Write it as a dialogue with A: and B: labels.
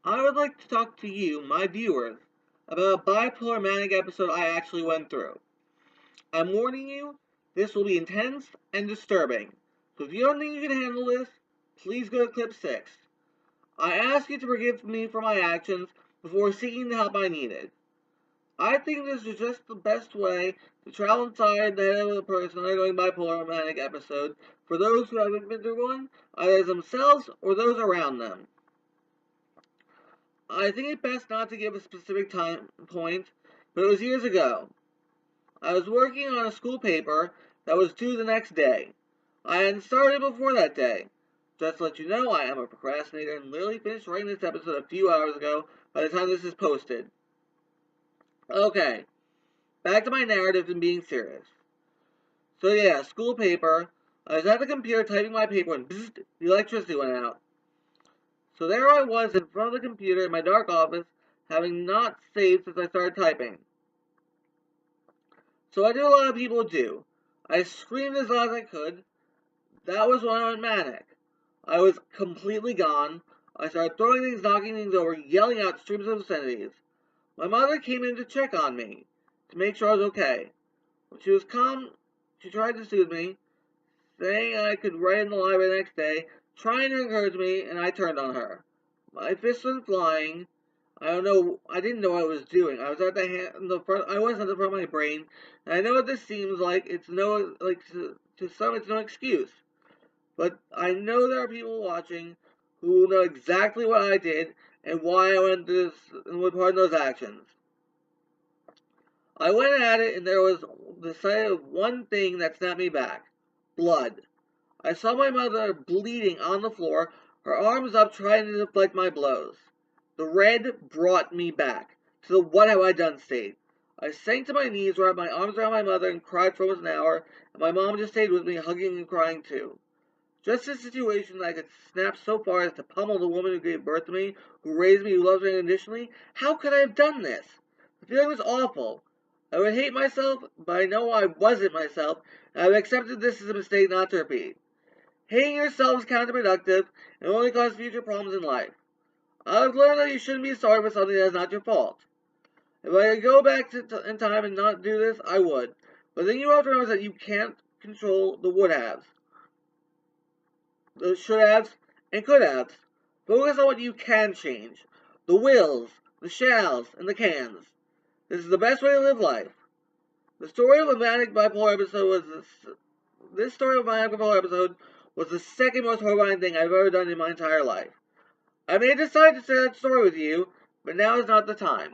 A: I would like to talk to you, my viewers, about a bipolar manic episode I actually went through. I'm warning you, this will be intense and disturbing. So if you don't think you can handle this, please go to clip 6. I ask you to forgive me for my actions before seeking the help I needed. I think this is just the best way to travel inside the head of a person undergoing bipolar manic episode for those who haven't been through one, either themselves or those around them. I think it best not to give a specific time point, but it was years ago. I was working on a school paper that was due the next day. I hadn't started before that day. Just to let you know, I am a procrastinator and literally finished writing this episode a few hours ago by the time this is posted. Okay, back to my narrative and being serious. So yeah, school paper. I was at the computer typing my paper and bzzzt, the electricity went out. So there I was in front of the computer in my dark office, having not saved since I started typing. So I did a lot of people do. I screamed as loud as I could. That was when I went manic. I was completely gone. I started throwing things, knocking things over, yelling out streams of obscenities. My mother came in to check on me, to make sure I was okay. When she was calm, she tried to soothe me, saying I could write in the library the next day, trying to encourage me, and I turned on her. My fists went flying. I don't know. I didn't know what I was doing. I was at the front. I was at the front of my brain. And I know what this seems like. It's no to some. It's no excuse. But I know there are people watching who know exactly what I did and why I went through this and would pardon those actions. I went at it, and there was the sight of one thing that snapped me back: blood. I saw my mother bleeding on the floor, her arms up trying to deflect my blows. The red brought me back to the what have I done state. I sank to my knees, wrapped my arms around my mother, and cried for almost an hour, and my mom just stayed with me, hugging and crying too. Just a situation that I could snap so far as to pummel the woman who gave birth to me, who raised me, who loves me unconditionally. How could I have done this? The feeling was awful. I would hate myself, but I know I wasn't myself, and I've accepted this as a mistake not to repeat. Hating yourself is counterproductive and only causes future problems in life. I've learned that you shouldn't be sorry for something that is not your fault. If I could go back in time and not do this, I would. But then you have to remember that you can't control the would haves, the should haves, and could haves. Focus on what you can change: the wills, the shalls, and the cans. This is the best way to live life. The story of a manic bipolar episode was this story of my bipolar episode was the second most horrifying thing I've ever done in my entire life. I may decide to share that story with you, but now is not the time.